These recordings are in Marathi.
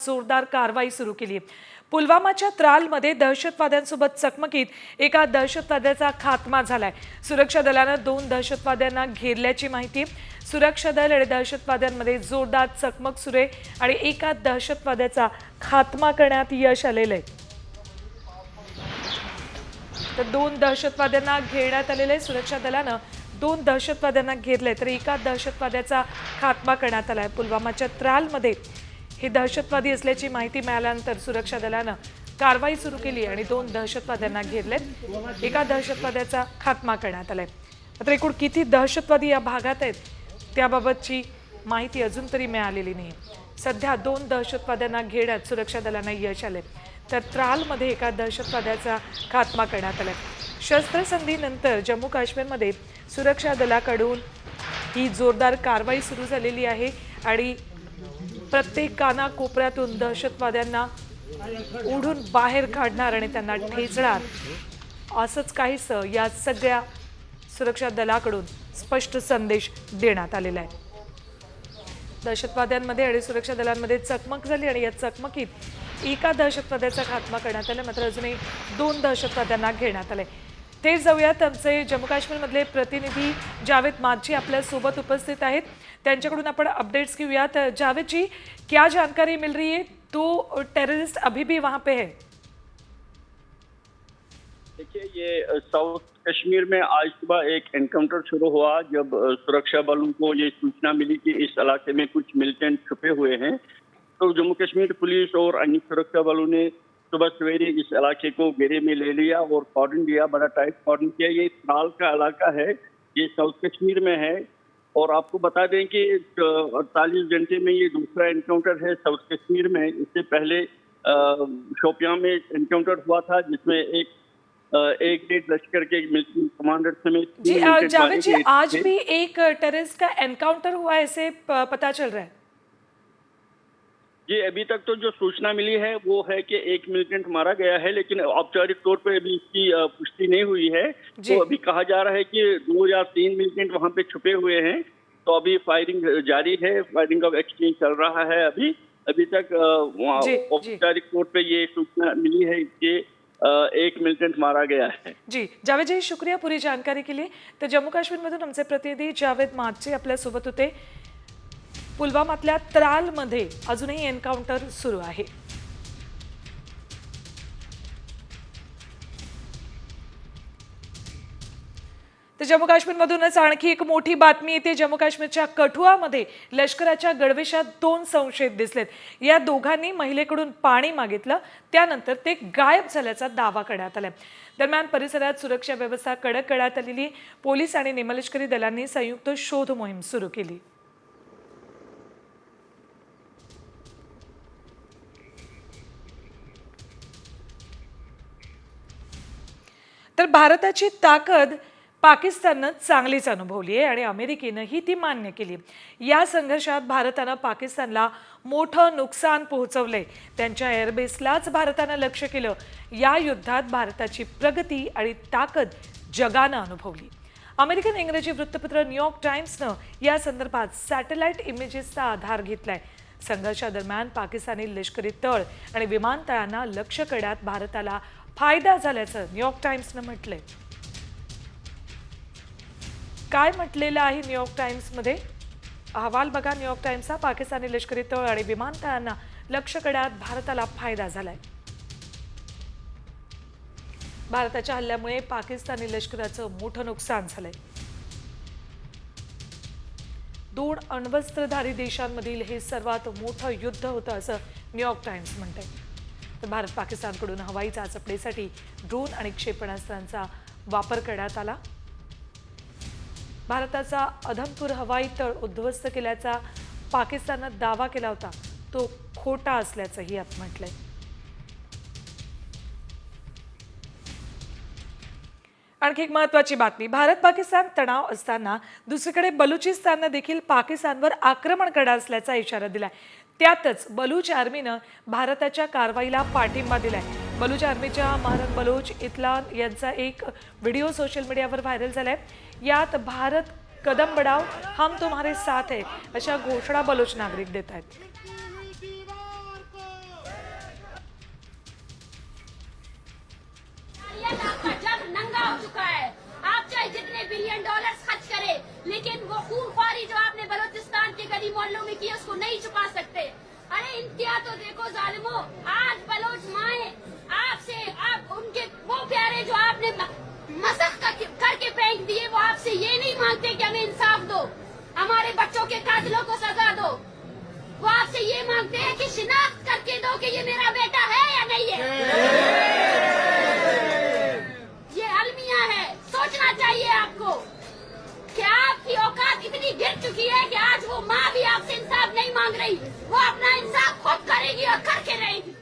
जोरदार कारवाई सुरू केली आहे। पुलवामाच्या त्रालमध्ये दहशतवाद्यांसोबत चकमकीत एका दहशतवाद्याचा खात्मा झालाय। सुरक्षा दलानं 2 दहशतवाद्यांना घेरल्याची माहिती। सुरक्षा दल आणि दहशतवाद्यांमध्ये जोरदार चकमक सुरू आहे आणि एका दहशतवाद्याचा खात्मा करण्यात यश आलेलं आहे। तर 2 दहशतवाद्यांना घेरण्यात आलेले आहे। सुरक्षा दलानं 2 दहशतवाद्यांना घेरले तर एका दहशतवाद्याचा खात्मा करण्यात आलाय। पुलवामाच्या त्रालमध्ये हे दहशतवादी असल्याची माहिती मिळाल्यानंतर सुरक्षा दलानं कारवाई सुरू केली आणि 2 दहशतवाद्यांना घेरलेत। एका दहशतवाद्याचा खात्मा करण्यात आलाय। मात्र एकूण किती दहशतवादी या भागात आहेत त्याबाबतची माहिती अजून तरी मिळालेली नाही। सध्या 2 दहशतवाद्यांना घेरण्यात सुरक्षा दलांना यश आले तर त्रालमध्ये एका दहशतवाद्याचा खात्मा करण्यात आलाय। शस्त्रसंधीनंतर जम्मू काश्मीरमध्ये सुरक्षा दलाकडून ही जोरदार कारवाई सुरू झालेली आहे आणि प्रत्येक कानाकोपऱ्यातून दहशतवाद्यांना ओढून बाहेर काढणार आणि त्यांना ठेचणार असंच काहीसं या सगळ्या सुरक्षा दलाकडून स्पष्ट संदेश देण्यात आलेला आहे। दहशतवाद्यांमध्ये आणि सुरक्षा दलांमध्ये चकमक झाली आणि या चकमकीत एका दहशतवाद्याचा खात्मा करण्यात आला मात्र अजूनही 2 दहशतवाद्यांना घेरण्यात आले। ते जाऊयात आमचे जम्मू काश्मीरमधले प्रतिनिधी जावेद माझी आपल्या सोबत उपस्थित आहेत। त्यांच्याकडून आपण अपडेट्स घेऊयात। जावेद जी, क्या जानकारी मिल रही है? तो टेररिस्ट अभी भी वहां पे है? देखिए, ये साउथ कश्मीर में आज सुबह एक एनकाउंटर शुरू हुआ जब सुरक्षा बलों को ये सूचना मिली कि इस इलाके में कुछ मिलिटेंट छुपे हुए हैं। तो जम्मू कश्मीर पुलिस और अन्य सुरक्षा बलों ने सुबह सवेरे इस इलाके को घेरे में ले लिया और कॉर्डन दिया, बड़ा टाइट कॉर्डन किया। ये त्राल का इलाका है, ये साउथ कश्मीर में है और आपको बता दें कि 48 घंटे में ये दूसरा एनकाउंटर है साउथ कश्मीर में। इससे पहले शोपियां में एनकाउंटर हुआ था जिसमें एक डेढ़ लश्कर के मिलिट्री कमांडर समेत जी जावेद जी, आज भी एक टेररिस्ट का एनकाउंटर हुआ ऐसे पता चल रहा है। जी, अभी तक तो जो सूचना मिली है वो है कि एक मिलिटेंट मारा गया है, लेकिन औपचारिक तौर पर अभी इसकी पुष्टि नहीं हुई है। तो अभी कहा जा रहा है कि 2 या 3 मिलिटेंट वहां पे छुपे हुए हैं। तो अभी फायरिंग जारी है, फायरिंग का एक्सचेंज चल रहा है। अभी तक औपचारिक तौर पे ये सूचना मिली है कि एक मिलिटेंट मारा गया है। जी जावेद जी, शुक्रिया पूरी जानकारी के लिए। तर जम्मू काश्मीरमधून आमचे प्रतिनिधी जावेद माझी आपल्या सोबत होते। पुलवामातल्या त्रालमध्ये अजूनही एन्काउंटर सुरू आहे। तर जम्मू काश्मीरमधूनच आणखी एक मोठी बातमी येते। जम्मू काश्मीरच्या कठुआमध्ये लष्कराच्या गडवेशात 2 संशयित दिसलेत। या दोघांनी महिलेकडून पाणी मागितलं, त्यानंतर ते गायब झाल्याचा दावा करण्यात आलाय। दरम्यान परिसरात सुरक्षा व्यवस्था कडक करण्यात आलेली। पोलीस आणि निमलष्करी दलांनी संयुक्त शोध मोहीम सुरू केली। तर भारताची ताकद पाकिस्ताननं चांगलीच अनुभवली आहे आणि अमेरिकेनंही ती मान्य केली। या संघर्षात भारतानं पाकिस्तानला मोठं नुकसान पोहोचवलंय। त्यांच्या एअरबेसलाच भारतानं लक्ष्य केलं। या युद्धात भारताची प्रगती आणि ताकद जगानं अनुभवली। अमेरिकन इंग्रजी वृत्तपत्र न्यूयॉर्क टाइम्सनं या संदर्भात सॅटेलाइट इमेजेसचा आधार घेतलाय। संघर्षादरम्यान पाकिस्तानी लष्करी तळ आणि विमानतळांना लक्ष्य करण्यात भारताला फायदा झाल्याचं न्यूयॉर्क टाइम्सनं म्हटलंय। काय म्हटलेलं आहे न्यूयॉर्क टाइम्समध्ये? अहवाल बघा न्यूयॉर्क टाइम्सचा। पाकिस्तानी लष्करी तळ आणि विमानतळांना लक्ष्य करण्यात भारताला फायदा झालाय। भारताच्या हल्ल्यामुळे पाकिस्तानी लष्कराचं मोठं नुकसान झालंय। 2 अण्वस्त्रधारी देशांमधील हे सर्वात मोठं युद्ध होतं असं न्यूयॉर्क टाइम्स म्हणतंय। तर भारत पाकिस्तानकडून हवाई चाचपणीसाठी ड्रोन आणि क्षेपणास्त्रांचा वापर करण्यात आला। भारताचा अधमपूर हवाई तळ उद्ध्वस्त केल्याचा पाकिस्ताननं दावा केला होता, तो खोटा असल्याचंही यात म्हटलंय। आणखी एक महत्त्वाची बातमी। भारत पाकिस्तान तणाव असताना दुसरीकडे बलुचिस्ताननं देखील पाकिस्तानवर आक्रमण करणार असल्याचा इशारा दिलाय। त्यातच बलूच आर्मीनं भारताच्या कारवाईला पाठिंबा दिलाय। बलूच आर्मीच्या महरम बलोच इतलान यांचा एक व्हिडिओ सोशल मीडियावर व्हायरल झालाय। यात भारत कदम बढ़ाओ, हम तुम्हारे साथ है अशा घोषणा बलोच नागरिक देत आहेत। कुत्तिया तो देखो जालिमो, आज बलोच माए आपसे आप उनके वो प्यारे जो आपने मसख करके फेंक दिए, वो आपसे ये नहीं मांगते कि हमें इंसाफ दो, हमारे बच्चों के कातिलों को सजा दो। वो आपसे ये मांगते हैं कि शिनाख्त करके दो कि ये मेरा बेटा है या नहीं है। ये अलमिया है, सोचना चाहिए आपको कि आपकी औकात इतनी गिर चुकी है कि आज वो माँ भी आपसे इंसाफ नहीं मांग रही, वो अपना इंसाफ खुद करेगी और करके रहेगी।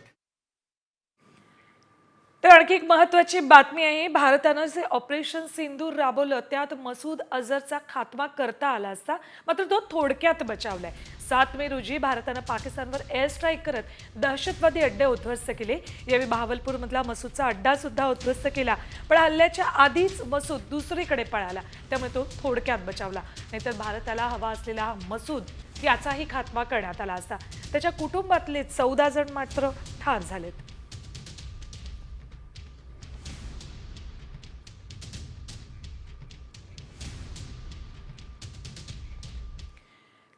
तर आणखी एक महत्त्वाची बातमी आहे. भारतानं जे ऑपरेशन सिंदूर राबवलं त्यात मसूद अझरचा खात्मा करता आला असता, मात्र तो थोडक्यात बचावलाय. 7 मे रोजी भारतानं पाकिस्तानवर एअर स्ट्राईक करत दहशतवादी अड्डे उद्ध्वस्त केले. यावेळी बहावलपूरमधला मसूदचा अड्डा सुद्धा उद्ध्वस्त केला. पण हल्ल्याच्या आधीच मसूद दुसरीकडे पळाला, त्यामुळे तो थोडक्यात बचावला. नाहीतर भारताला हवा असलेला हा मसूद याचाही खात्मा करण्यात आला असता. त्याच्या कुटुंबातले 14 जण मात्र ठार झालेत.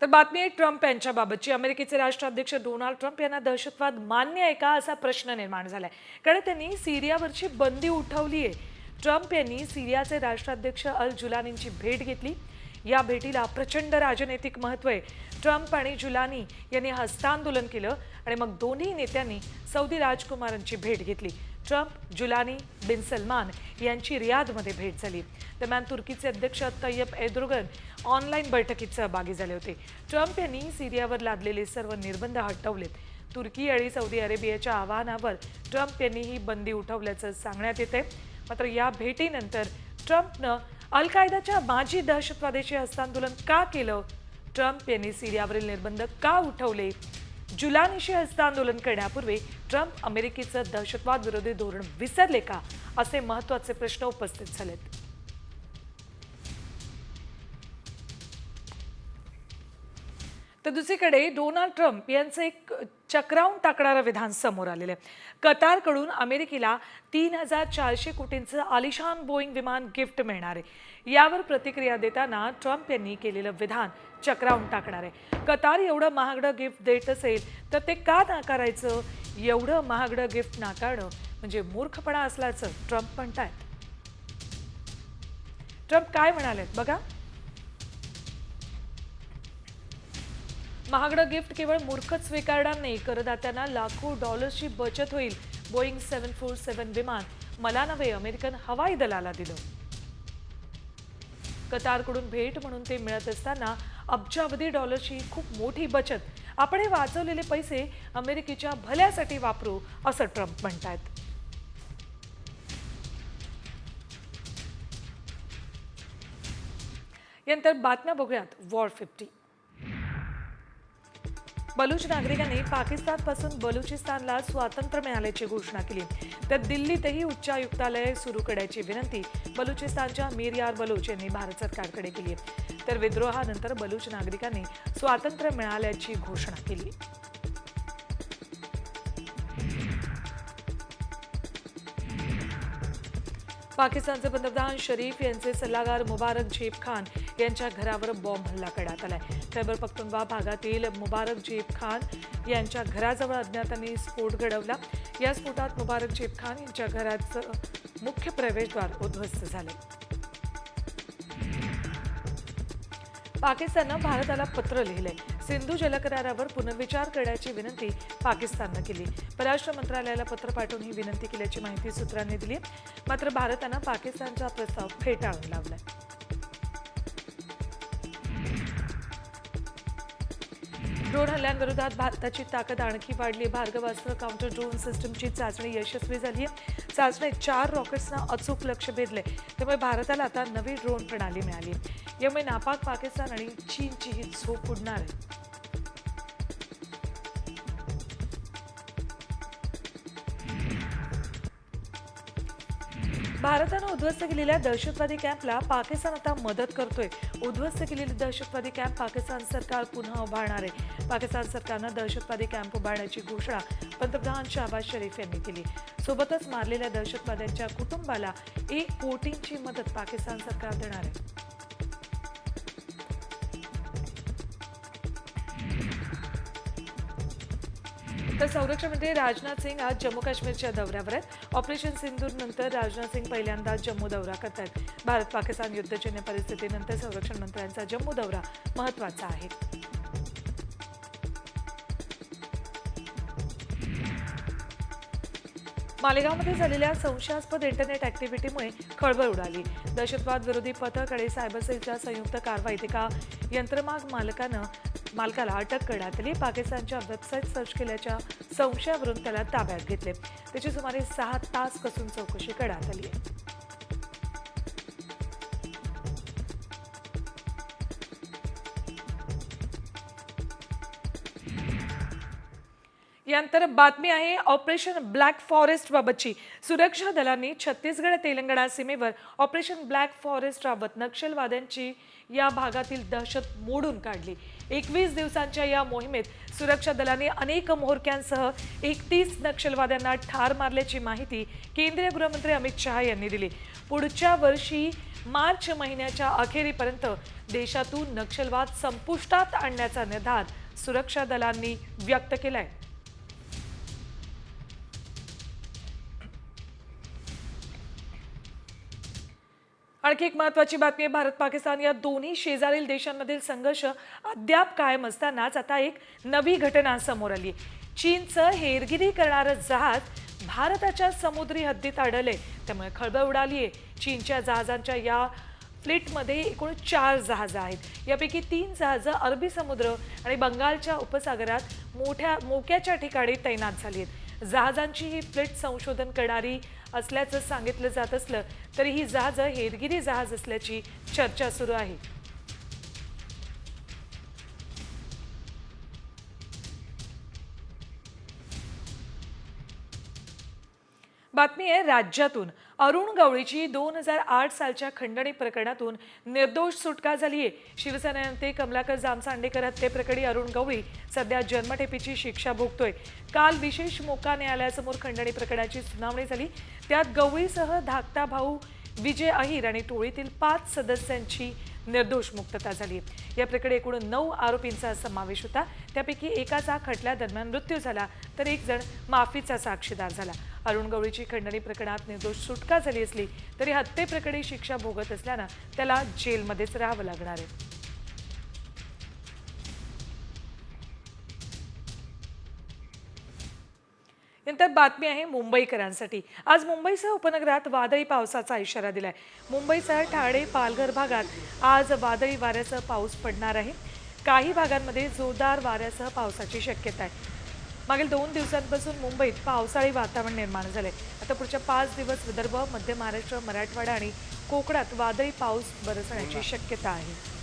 तर बातमी आहे ट्रम्प यांच्याबाबतची. अमेरिकेचे राष्ट्राध्यक्ष डोनाल्ड ट्रम्प यांना दहशतवाद मान्य आहे का असा प्रश्न निर्माण झालाय, कारण त्यांनी सिरियावरची बंदी उठवली आहे. ट्रम्प यांनी सिरियाचे राष्ट्राध्यक्ष अल जुलानींची भेट घेतली. या भेटीला प्रचंड राजनैतिक महत्त्व आहे. ट्रम्प आणि जुलानी यांनी हस्तांदोलन केलं आणि मग दोन्ही नेत्यांनी सौदी राजकुमारांची भेट घेतली. ट्रम्प, जुलानी, बिन सलमान यांची रियादमध्ये भेट झाली. दरम्यान तुर्कीचे अध्यक्ष तय्यप एर्दोगन ऑनलाईन बैठकीत सहभागी झाले होते. ट्रम्प यांनी सिरियावर लादलेले सर्व निर्बंध हटवलेत. तुर्की आणि सौदी अरेबियाच्या आवाहनावर ट्रम्प यांनी ही बंदी उठवल्याचं सांगण्यात येते. मात्र या भेटीनंतर ट्रम्पनं अल कायदाच्या माजी दहशतवाद्याचे हस्तांदोलन का केलं, ट्रम्प यांनी सिरियावरील निर्बंध का उठवले, जुलानीशी हस्तांदोलन करण्यापूर्वी ट्रम्प अमेरिकेचं दहशतवाद विरोधी धोरण विसरले का, असे महत्त्वाचे प्रश्न उपस्थित झालेत. तर दुसरीकडे डोनाल्ड ट्रम्प यांचं एक चक्रावून टाकणारं विधान समोर आलेलं आहे. कतारकडून अमेरिकेला 3,400 कोटींचं आलिशान बोईंग विमान गिफ्ट मिळणार आहे. यावर प्रतिक्रिया देताना ट्रम्प यांनी केलेलं विधान चक्रावून टाकणार आहे. कतार एवढं महागडं गिफ्ट देत असेल तर ते का नाकारायचं? एवढं महागडं गिफ्ट नाकारणं म्हणजे मूर्खपणा असल्याचं ट्रम्प म्हणतायत. ट्रम्प काय म्हणालेत बघा. महागडं गिफ्ट केवळ मूर्खच स्वीकारणार नाही, करदात्यांना लाखो डॉलर्सची बचत होईल. बोईंग 747 विमान मला नव्हे, अमेरिकन हवाई दलाला दिलं. कतारकडून भेट म्हणून ते मिळत असताना अब्जावधी डॉलर्सची खूप मोठी बचत. आपण हे वाचवलेले पैसे अमेरिकेच्या भल्यासाठी वापरू, असं ट्रम्प म्हणतायत. यानंतर बातम्या बघूयात. वॉर 50. बलूच नागरिकांनी पाकिस्तानपासून बलुचिस्तानला स्वातंत्र्य मिळाल्याची घोषणा केली. तर दिल्लीतही उच्चायुक्तालय सुरू करण्याची विनंती बलुचिस्तानच्या मीर यार बलूच यांनी भारत सरकारकडे केली आहे. तर विद्रोहानंतर बलूच नागरिकांनी स्वातंत्र्य मिळाल्याची घोषणा केली. पाकिस्तानचे पंतप्रधान शरीफ यांचे सल्लागार मुबारक जेब खान यांच्या घरावर बॉम्ब हल्ला करण्यात आलाय. खैबर पख्तूनख्वा भागातील मुबारक जेब खान यांच्या घराजवळ अज्ञातांनी स्फोट घडवला. या स्फोटात मुबारक जेब खान यांच्या घराचं मुख्य प्रवेशद्वार उद्ध्वस्त झाले. पाकिस्ताननं भारताला पत्र लिहिलंय. सिंधू जलकरारावर पुनर्विचार करण्याची विनंती पाकिस्ताननं केली. परराष्ट्र मंत्रालयाला पत्र पाठवून ही विनंती केल्याची माहिती सूत्रांनी दिली. मात्र भारतानं पाकिस्तानचा प्रस्ताव फेटाळून लावलाय. ड्रोन हल्ल्यांविरोधात भारताची ताकद आणखी वाढली. भार्गवास्त्र काउंटर ड्रोन सिस्टमची चाचणी यशस्वी झाली आहे. चाचणीत 4 रॉकेट्सना अचूक लक्ष भेदले. त्यामुळे भारताला आता नवी ड्रोन प्रणाली मिळाली. यामुळे नापाक पाकिस्तान आणि चीनची ही झोप उडणार आहे. भारतानं उद्ध्वस्त केलेल्या दहशतवादी कॅम्पला पाकिस्तान आता मदत करतोय. उद्ध्वस्त केलेले दहशतवादी कॅम्प पाकिस्तान सरकार पुन्हा उभारणार आहे. पाकिस्तान सरकारनं दहशतवादी कॅम्प उभारण्याची घोषणा पंतप्रधान शहबाज शरीफ यांनी केली. सोबतच मारलेल्या दहशतवाद्यांच्या कुटुंबाला 1 कोटींची मदत पाकिस्तान सरकार देणार आहे. तर संरक्षण मंत्री राजनाथ सिंग आज जम्मू काश्मीरच्या दौऱ्यावर आहेत. ऑपरेशन सिंदूर नंतर राजनाथ सिंग पहिल्यांदा जम्मू दौरा करतात. भारत पाकिस्तान युद्धजन्य परिस्थितीनंतर संरक्षण मंत्र्यांचा जम्मू दौरा महत्त्वाचा आहे. मालेगावमध्ये झालेल्या संशयास्पद इंटरनेट ऍक्टिव्हिटीमुळे खळबळ उडाली. दहशतवाद विरोधी पथक आणि सायबर सेलच्या संयुक्त कारवाईत एका यंत्रमाग मालकाला अटक करण्यात आली. पाकिस्तानच्या वेबसाईट सर्च केल्याच्या संशयावरून त्याला ताब्यात घेतले. त्याची सुमारे 6 तास कसून चौकशी करण्यात आली. यानंतर बातमी आहे ऑपरेशन ब्लॅक फॉरेस्ट बाबतची. सुरक्षा दलांनी छत्तीसगड तेलंगणा सीमेवर ऑपरेशन ब्लॅक फॉरेस्ट राबवत नक्षलवाद्यांची या भागातील दहशत मोडून काढली. 21 दिवसांच्या या मोहिमेत सुरक्षा दलांनी अनेक म्होरक्यांसह 31 नक्षलवाद्यांना ठार मारल्याची माहिती केंद्रीय गृहमंत्री अमित शहा यांनी दिली. पुढच्या वर्षी मार्च महिन्याच्या अखेरीपर्यंत देशातून नक्षलवाद संपुष्टात आणण्याचा निर्धार सुरक्षा दलांनी व्यक्त केलाय. आणखी एक महत्त्वाची बातमी आहे. भारत पाकिस्तान या दोन्ही शेजारील देशांमधील संघर्ष अद्याप कायम असतानाच आता एक नवी घटना समोर आली. चीनचं हेरगिरी करणारं जहाज भारताच्या समुद्री हद्दीत अडलंय. त्यामुळे खळबळ उडाली आहे. चीनच्या जहाजांच्या या फ्लीटमध्ये एकूण 4 जहाजं आहेत. यापैकी 3 जहाजं अरबी समुद्र आणि बंगालच्या उपसागरात मोक्याच्या ठिकाणी तैनात झाली आहेत. जहाजांची ही फ्लीट संशोधन करणारी असल्याचं सांगितलं जात असलं तरी ही जहाजं हेरगिरी जहाज असल्याची चर्चा सुरू आहे. बातमी आहे राज्यातून. अरुण गवळीची 2008 सालच्या खंडणी प्रकरणातून निर्दोष सुटका झाली आहे. शिवसेना नेते कमलाकर जामसांडेकर हत्येप्रकरणी अरुण गवळी सध्या जन्मठेपेची शिक्षा भोगतोय. काल विशेष मोका न्यायालयासमोर खंडणी प्रकरणाची सुनावणी झाली. त्यात गवळीसह धाकटा भाऊ विजय अहिर आणि टोळीतील 5 सदस्यांची निर्दोष मुक्तता झाली. या प्रकरणी एकूण 9 आरोपींचा समावेश होता. त्यापैकी एकाचा खटल्यादरम्यान मृत्यू झाला तर एक जण माफीचा साक्षीदार झाला. अरुण गवळीची खंडणी प्रकरणात निर्दोष सुटका झाली असली तरी हत्येप्रकरणी शिक्षा भोगत असल्यानं त्याला जेलमध्येच राहावं लागणार आहे. नंतर बातमी आहे मुंबईकरांसाठी. आज मुंबईसह उपनगरात वादळी पावसाचा इशारा दिलाय. मुंबईसह ठाणे पालघर भागात आज वादळी वाऱ्यासह पाऊस पडणार आहे. काही भागांमध्ये जोरदार वाऱ्यासह पावसाची शक्यता आहे. मागील 2 दिवसांपासून मुंबईत पावसाळी वातावरण निर्माण झालंय. आता पुढच्या 5 दिवस विदर्भ, मध्य महाराष्ट्र, मराठवाडा आणि कोकणात वादळी पाऊस बरसण्याची शक्यता आहे.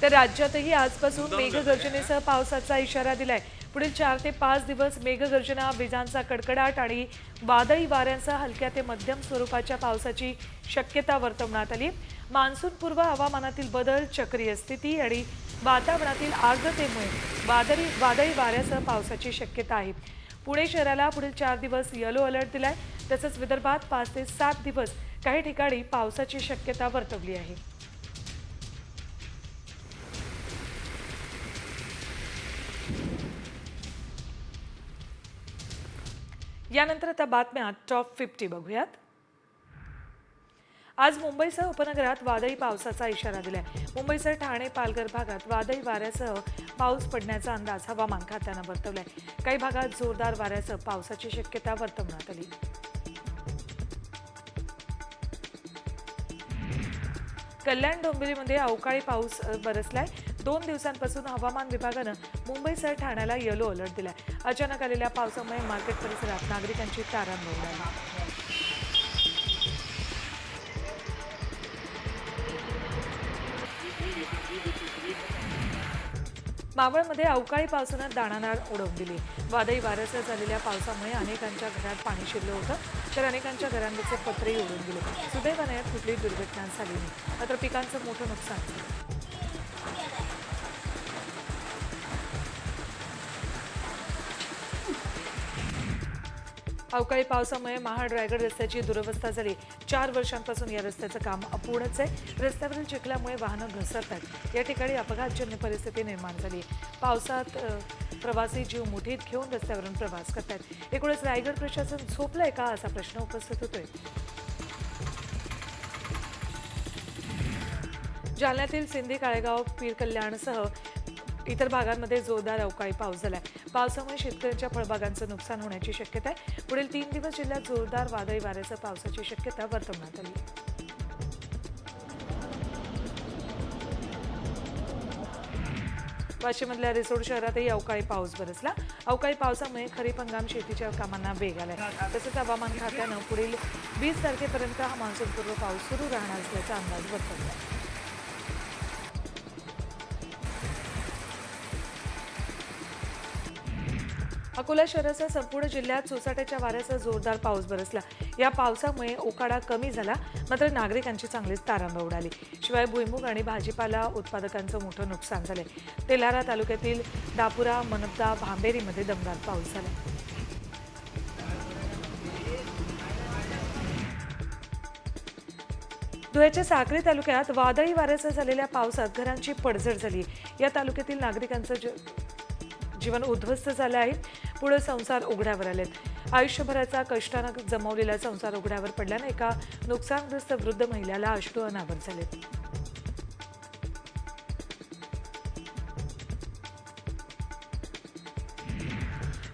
तर राज्यातही आजपासून मेघगर्जनेसह पावसाचा इशारा दिलाय. पुढील 4 ते 5 दिवस मेघगर्जना, विजांचा कडकडाट आणि वादळी वाऱ्यांसह हलक्या ते मध्यम स्वरूपाच्या पावसाची शक्यता वर्तवण्यात आली. मान्सूनपूर्व हवामानातील बदल, चक्रीय स्थिती आणि वातावरणातील आर्द्रतेमुळे वादळी वाऱ्यासह पावसाची शक्यता आहे. पुणे शहराला पुढील 4 दिवस येलो अलर्ट दिलाय. तसंच विदर्भात 5 ते 7 दिवस काही ठिकाणी पावसाची शक्यता वर्तवली आहे. यानंतर आता बातम्या टॉप 50 बघूयात. आज मुंबईसह उपनगरात वादळी पावसाचा इशारा दिलाय. मुंबईसह ठाणे पालघर भागात वादळी वाऱ्यासह पाऊस पडण्याचा अंदाज हवामान खात्यानं वर्तवलाय. काही भागात जोरदार वाऱ्यासह पावसाची शक्यता वर्तवण्यात आली. कल्याण डोंबिवलीमध्ये अवकाळी पाऊस बरसलाय. 2 दिवसांपासून हवामान विभागानं मुंबईसह ठाण्याला येलो अलर्ट दिलाय. अचानक आलेल्या पावसामुळे मार्केट परिसरात नागरिकांची तारांबळ उडाली. मावळमध्ये अवकाळी पावसानं दाणादाण उडवून दिली. वादळी वाऱ्यासह झालेल्या पावसामुळे अनेकांच्या घरात पाणी शिरलं होतं. तर अनेकांच्या घरांवरचे पत्रेही उडून गेले. सुदैवाने यात कुठलीही दुर्घटना झाली नाही. मात्र पिकांचं मोठं नुकसान झालं. अवकाळी पावसामुळे महाड रायगड रस्त्याची दुरवस्था झाली. 4 वर्षांपासून या रस्त्याचं काम अपूर्णच आहे. रस्त्यावरील चिखल्यामुळे वाहनं घसरतात. या ठिकाणी अपघातजन्य परिस्थिती निर्माण झाली. पावसात प्रवासी जीव मुठीत घेऊन रस्त्यावरून प्रवास करतात. एकूणच रायगड प्रशासन झोपलंय का असा प्रश्न उपस्थित होतोय. जालन्यातील सिंधी, काळेगाव, पीर कल्याणसह इतर भागांमध्ये जोरदार अवकाळी पाऊस झालाय. पावसामुळे शेतकऱ्यांच्या फळबागांचं नुकसान होण्याची शक्यता आहे. पुढील 3 दिवस जिल्ह्यात जोरदार वादळी वाऱ्यासह पावसाची शक्यता वर्तवण्यात आली. वाशिममधल्या रिसोड शहरातही अवकाळी पाऊस बरसला. अवकाळी पावसामुळे खरीप हंगाम शेतीच्या कामांना वेग आलाय. तसेच हवामान खात्यानं पुढील 20 तारखेपर्यंत हा मान्सूनपूर्व पाऊस सुरू राहणार असल्याचा अंदाज वर्तवला. अकोला शहरासह संपूर्ण जिल्ह्यात सोसाट्याच्या वाऱ्यासह जोरदार पाऊस बरसला. या पावसामुळे उकाडा कमी झाला, मात्र नागरिकांची चांगलीच तारांबळ उडाली. शिवाय भुईमूग आणि भाजीपाला उत्पादकांचं मोठं नुकसान झालंय. तेल्हारा तालुक्यातील दापुरा, मनपदा, भांबेरीमध्ये दमदार पाऊस झाला. धुळ्याच्या साक्री तालुक्यात वादळी वाऱ्यासह झालेल्या पावसात घरांची पडझड झाली. या तालुक्यातील नागरिकांचं जीवन उद्ध्वस्त झालं आहे. पुढे संसार उघड्यावर आलेत. आयुष्यभराचा कष्टानं जमवलेला संसार उघड्यावर पडल्याने एका नुकसानग्रस्त वृद्ध महिलेला अश्रू अनावर झालेत.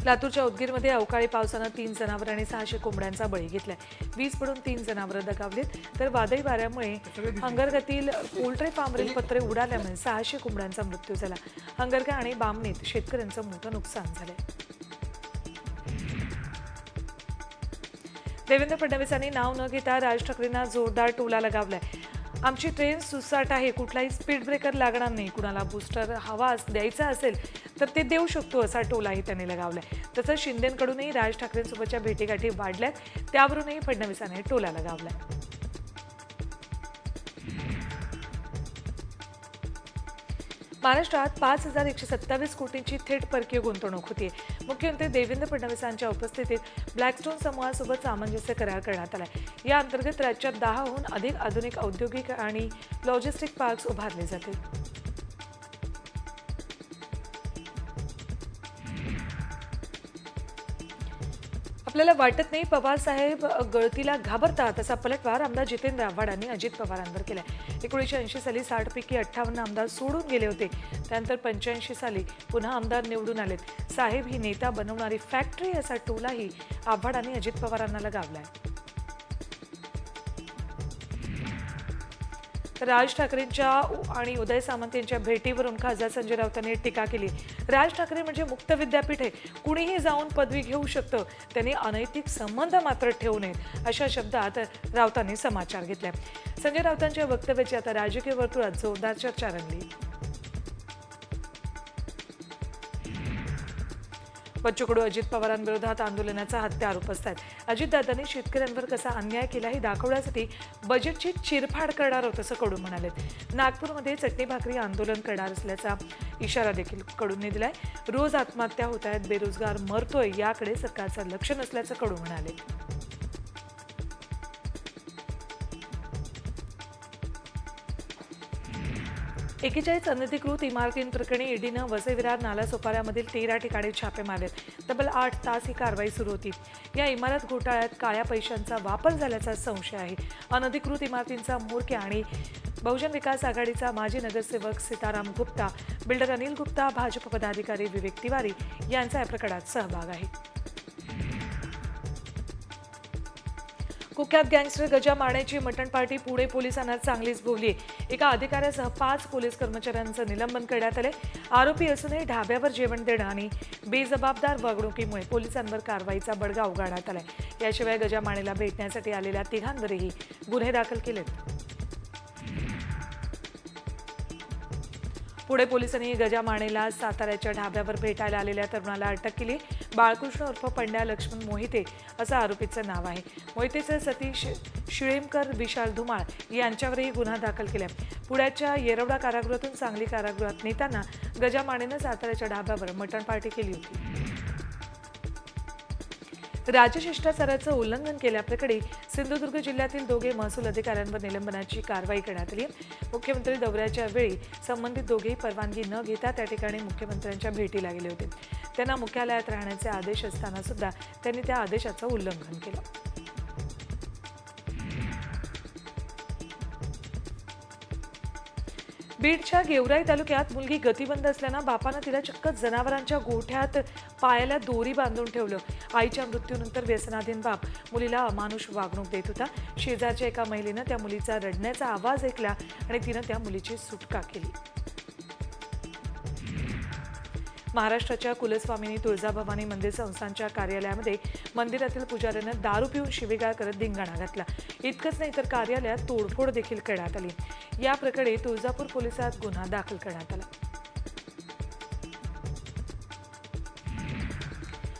लातूरच्या उदगीरमध्ये अवकाळी पावसानं 3 जनावर आणि 600 कोंबड्यांचा बळी घेतलाय. वीज पडून 3 जनावरं दगावलीत, तर वादळी वाऱ्यामुळे हंगरगातील पोल्ट्री फार्मवरील पत्रे उडाल्यामुळे 600 कोंबड्यांचा मृत्यू झाला. हंगरगा आणि बामणीत शेतकऱ्यांचं मोठं नुकसान झालंय. देवेंद्र फडणवीसांनी नाव न घेता राज ठाकरेंना जोरदार टोला लगावलाय. आमची ट्रेन सुसाट आहे, कुठलाही स्पीड ब्रेकर लागणार नाही. कुणाला बूस्टर हवा द्यायचा असेल तर ते देऊ शकतो असा टोलाही त्यांनी लगावलाय. तसंच शिंदेकडूनही राज ठाकरेंसोबतच्या भेटीगाठी वाढल्यात, त्यावरूनही फडणवीसांनी टोला लगावलाय. महाराष्ट्रात 5,127 कोटींची थेट परकीय गुंतवणूक होती. मुख्यमंत्री देवेंद्र फडणवीसांच्या उपस्थितीत ब्लॅकस्टोन समूहासोबत सामंजस्य करार करण्यात आला. या अंतर्गत राज्यात 10हून अधिक आधुनिक औद्योगिक आणि लॉजिस्टिक पार्क्स उभारले जातील. आपल्याला वाटत नाही पवार साहेब गळतीला घाबरतात असा पलटवार आमदार जितेंद्र आव्हाडांनी अजित पवारांवर केलाय. 1980 साली 60 पैकी 58 आमदार सोडून गेले होते. त्यानंतर 85 साली पुन्हा आमदार निवडून आलेत. साहेब ही नेता बनवणारी फॅक्टरी असा टोलाही आव्हाडांनी अजित पवारांना लगावलाय. राज ठाकरेंच्या आणि उदय सामंत यांच्या भेटीवरून खासदार संजय राऊतांनी टीका केली. राज ठाकरे म्हणजे मुक्त विद्यापीठ आहे, कुणीही जाऊन पदवी घेऊ शकतं, त्यांनी अनैतिक संबंध मात्र ठेवू नयेत अशा शब्दात राऊतांनी समाचार घेतलाय. संजय राऊतांच्या वक्तव्याची आता राजकीय वर्तुळात जोरदार चर्चा रंगली. बच्चू कडू अजित पवारांविरोधात आंदोलनाचा हत्या आरोप असतात. अजितदादांनी शेतकऱ्यांवर कसा अन्याय केला हे दाखवण्यासाठी बजेटची चिरफाड करणार होत असं कडू म्हणाले. नागपूरमध्ये चटणी भाकरी आंदोलन करणार असल्याचा इशारा देखील कडूंनी दिलाय. रोज आत्महत्या होत आहेत, बेरोजगार मरतोय, याकडे सरकारचं लक्ष नसल्याचं कडू म्हणाले. एकेचाळीस अनधिकृत इमारतींप्रकरणी ईडीनं वसई विरार नालासोपाऱ्यामधील 13 ठिकाणी छापे मारलेत. तब्बल 8 तास ही कारवाई सुरू होती. या इमारत घोटाळ्यात काळ्या पैशांचा वापर झाल्याचा संशय आहे. अनधिकृत इमारतींचा म्होरक्या आणि बहुजन विकास आघाडीचा माजी नगरसेवक सीताराम गुप्ता, बिल्डर अनिल गुप्ता, भाजप पदाधिकारी विवेक तिवारी यांचा या प्रकरणात सहभाग आहे. कुख्यात गँगस्टर गजा मानेची मटण पार्टी पुणे पोलिसांना चांगलीच भोवली. एका अधिकाऱ्यासह 5 पोलीस कर्मचाऱ्यांचं निलंबन करण्यात आले. आरोपी असूनही ढाब्यावर जेवण देणं आणि बेजबाबदार वागणुकीमुळे पोलिसांवर कारवाईचा बडगा उगारण्यात आलाय. याशिवाय गजा मानेला भेटण्यासाठी आलेल्या 3घांवरही गुन्हे दाखल केलेत. पुणे पोलिसांनी गजा मानेला साताऱ्याच्या ढाब्यावर भेटायला आलेल्या तरुणाला अटक केली. बाळकृष्ण उर्फ पंड्या लक्ष्मण मोहिते असं आरोपीचं नाव आहे. मोहितेचं सतीश शिळेमकर, विशाल धुमाळ यांच्यावरही गुन्हा दाखल केला. पुण्याच्या येरवडा कारागृहातून सांगली कारागृहात नेताना गजा मानेनं साताऱ्याच्या ढाब्यावर मटण पार्टी केली होती. राजशिष्टाचाराचं उल्लंघन केल्याप्रकरणी सिंधुदुर्ग जिल्ह्यातील दोघे महसूल अधिकाऱ्यांवर निलंबनाची कारवाई करण्यात आली. मुख्यमंत्री दौऱ्याच्या वेळी संबंधित दोघेही परवानगी न घेता त्या ठिकाणी मुख्यमंत्र्यांच्या भेटीला गेले होते. त्यांना मुख्यालयात राहण्याचे आदेश असताना सुद्धा त्यांनी त्या आदेशाचं उल्लंघन केलं. बीडच्या गेवराई तालुक्यात मुलगी गतिबंद असल्यानं बापानं तिला चक्क जनावरांच्या गोठ्यात पायाला दोरी बांधून ठेवलं. आईच्या मृत्यूनंतर व्यसनाधीन बाप मुलीला अमानुष वागणूक देत होता. शेजारच्या एका महिलेनं त्या मुलीचा रडण्याचा आवाज ऐकला आणि तिनं त्या मुलीची सुटका केली. महाराष्ट्राच्या कुलस्वामिनी तुळजाभवानी मंदिर संस्थानच्या कार्यालयामध्ये मंदिरातील पुजाऱ्यानं दारू पिऊन शिवीगाळ करत धिंगाणा घातला. इतकंच नाही तर कार्यालयात तोडफोड देखील करण्यात आली. या प्रकरणी तुळजापूर पोलिसात गुन्हा दाखल करण्यात आला.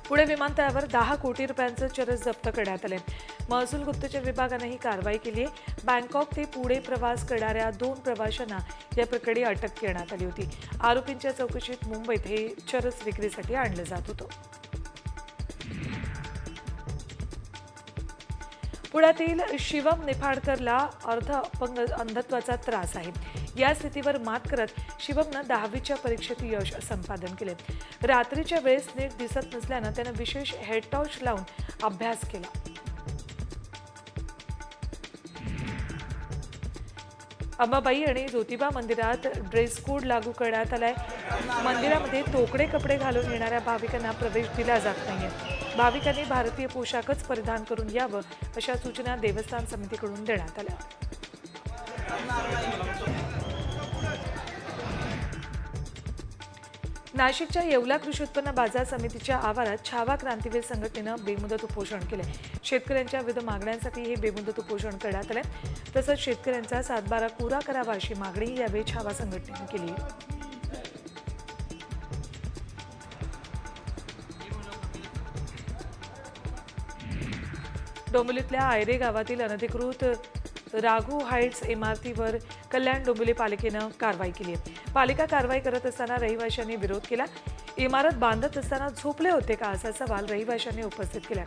पुणे विमानतळावर 10 कोटी रुपयांचं चरस जप्त करण्यात आले. महसूल गुप्तचर विभागानं ही कारवाई केली आहे. बँकॉक ते पुणे प्रवास करणाऱ्या 2 प्रवाशांना या प्रकरणी अटक करण्यात आली होती. आरोपींच्या चौकशीत मुंबईत हे चरस विक्रीसाठी आणलं जात होतं. पुण्यातील शिवम निफाडकरला अर्ध अपंग अंधत्वाचा त्रास आहे. या स्थितीवर मात करत शिवमनं 10वीच्या परीक्षेत यश संपादन केले. रात्रीच्या वेळेस नीट दिसत नसल्यानं त्यानं विशेष हेड टॉर्च लावून अभ्यास केला. अंबाबाई आणि ज्योतिबा मंदिरात ड्रेस कोड लागू करण्यात आलाय. मंदिरामध्ये तोकडे कपडे घालून येणाऱ्या भाविकांना प्रवेश दिला जात नाहीये. भाविकांनी भारतीय पोशाखच परिधान करून यावं अशा सूचना देवस्थान समितीकडून देण्यात आल्या. नाशिकच्या येवला कृषी उत्पन्न बाजार समितीच्या आवारात छावा क्रांतीवीर संघटनेनं बेमुदत उपोषण केले. शेतकऱ्यांच्या विविध मागण्यांसाठी हे बेमुदत उपोषण करण्यात आले. तसंच शेतकऱ्यांचा 7/12 कोरा करावा अशी मागणी यावेळी छावा संघटनेनं केली. डोंबिवलीतल्या आयरे गावातील अनधिकृत राघू हाईट्स इमारतीवर कल्याण डोंबिवली पालिकेनं कारवाई केली आहे. पालिका कारवाई करत असताना रहिवाशांनी विरोध केला. इमारत बांधत असताना झोपले होते का असा सवाल रहिवाशांनी उपस्थित केला.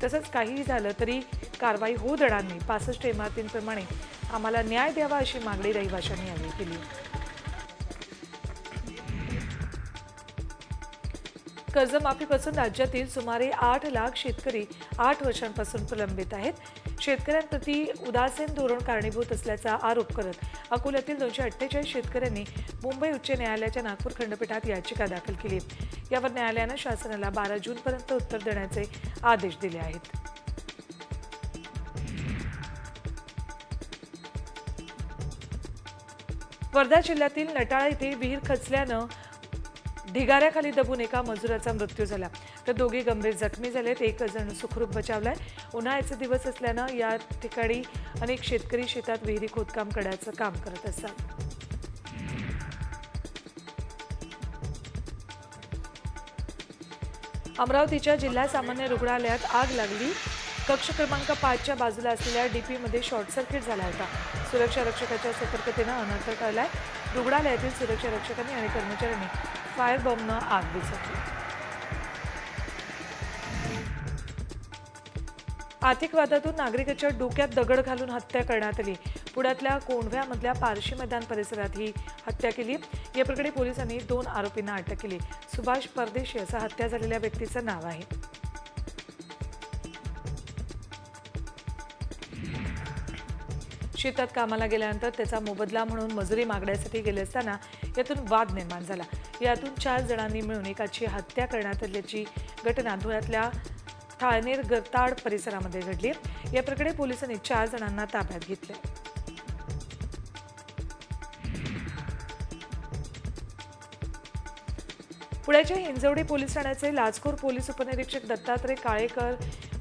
तसंच काहीही झालं तरी कारवाई होऊ देणार नाही. 65 इमारतींप्रमाणे आम्हाला न्याय द्यावा अशी मागणी रहिवाशांनी यावेळी केली. कर्जमाफीपासून राज्यातील सुमारे 8 लाख शेतकरी 8 वर्षांपासून प्रलंबित आहेत. शेतकऱ्यांप्रती उदासीन धोरण कारणीभूत असल्याचा आरोप करत अकोल्यातील 248 शेतकऱ्यांनी मुंबई उच्च न्यायालयाच्या नागपूर खंडपीठात याचिका दाखल केली. यावर न्यायालयानं शासनाला 12 जूनपर्यंत उत्तर देण्याचे आदेश दिले आहेत. वर्धा जिल्ह्यातील नटाळा येथे विहीर खचल्यानं ढिगाऱ्याखाली दबून एका मजुराचा मृत्यू झाला, तर दोघे गंभीर जखमी झालेत. एक जण सुखरूप बचावलाय. उन्हाळ्याचे दिवस असल्यानं या ठिकाणी अनेक शेतकरी शेतात विहिरी खोदकाम करण्याचं काम करत असतात. अमरावतीच्या जिल्हा सामान्य रुग्णालयात आग लागली. कक्ष क्रमांक 5च्या बाजूला असलेल्या डीपीमध्ये शॉर्ट सर्किट झाला होता. सुरक्षा रक्षकाच्या सतर्कतेनं अनर्थ टळलाय. रुग्णालयातील सुरक्षा रक्षकांनी आणि कर्मचाऱ्यांनी फायर बॉम्बनं आग विझवली. आर्थिक वादातून नागरिकाच्या डोक्यात दगड घालून हत्या करण्यात आली. पुण्यातल्या कोंढव्यामधल्या पारशी मैदान परिसरात ही हत्या केली. या प्रकरणी पोलिसांनी 2 आरोपींना अटक केली. सुभाष परदेशी असं हत्या झालेल्या व्यक्तीचं नाव आहे. शेतात कामाला गेल्यानंतर त्याचा मोबदला म्हणून मजुरी मागण्यासाठी गेले असताना यातून वाद निर्माण झाला. यातून 4 जणांनी मिळून एकाची हत्या करण्यात आल्याची घटना धुळ्यातल्या थाळनेर गरताड परिसरामध्ये घडली. या प्रकरणी पोलिसांनी 4 जणांना ताब्यात घेतले. पुण्याच्या हिंजवडी पोलीस ठाण्याचे लाचखोर पोलीस उपनिरीक्षक दत्तात्रय काळेकर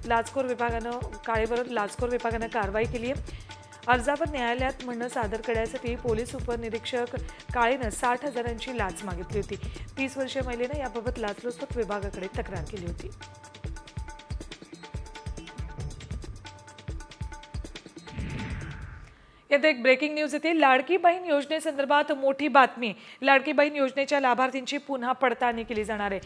लाचखोर विभागानं कारवाई केली आहे. अर्जावर न्यायालयात म्हणणं सादर करण्यासाठी पोलीस उपनिरीक्षक काळेनं 60,000ची लाच मागितली होती. 30 वर्षीय महिलेनं याबाबत लाचलुचपत विभागाकडे तक्रार केली होती. यात एक ब्रेकिंग न्यूज येते. लाडकी बहीण योजनेसंदर्भात मोठी बातमी. लाडकी बहीण योजनेच्या लाभार्थींची पुन्हा पडताळणी केली जाणार आहे.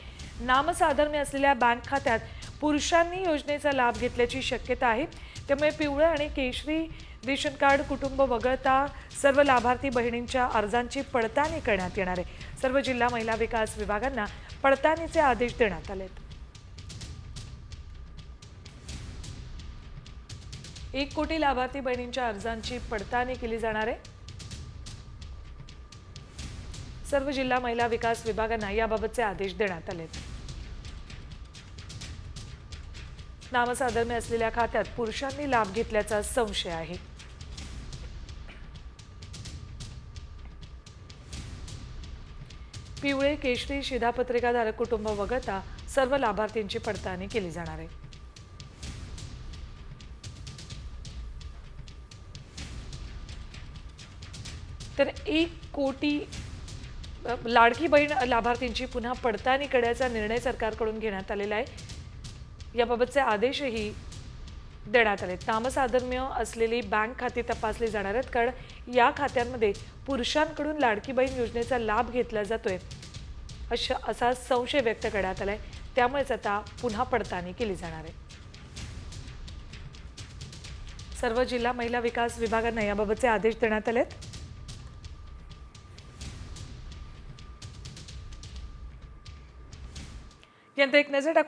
नामसाधर्म्य असलेल्या बँक खात्यात पुरुषांनी योजनेचा लाभ घेतल्याची शक्यता आहे. त्यामुळे पिवळं आणि केशरी रेशन कार्ड कुटुंब वगळता सर्व लाभार्थी बहिणींच्या अर्जांची पडताळणी करण्यात येणार आहे. सर्व जिल्हा महिला विकास विभागांना पडताळणीचे आदेश देण्यात आलेत. 1 कोटी लाभार्थी बहिणींच्या अर्जांची पडताळणी केली जाणार आहे. सर्व जिल्हा महिला विकास विभागांना याबाबतचे आदेश देण्यात आलेत. नामसाधर्म्य असलेल्या खात्यात पुरुषांनी लाभ घेतल्याचा संशय आहे. पिवळे केशरी शिधापत्रिकाधारक कुटुंब वगळता सर्व लाभार्थींची पडताळणी केली जाणार आहे. तर 1 कोटी लाडकी बहीण लाभार्थींची पुन्हा पडताळणी करण्याचा निर्णय सरकारकडून घेण्यात आलेला आहे. याबाबतचे आदेशही देण्यात आले. नामसाधर्म्य असलेली बँक खाती तपासली जाणार आहेत, कारण या खात्यांमध्ये पुरुषांकडून लाडकी बहीण योजनेचा लाभ घेतला जातोय असा संशय व्यक्त करण्यात आलाय. त्यामुळेच आता पुन्हा पडताळणी केली जाणार आहे. सर्व जिल्हा महिला विकास विभागांना याबाबतचे आदेश देण्यात आलेत. यंत्र एक नजर टाकू.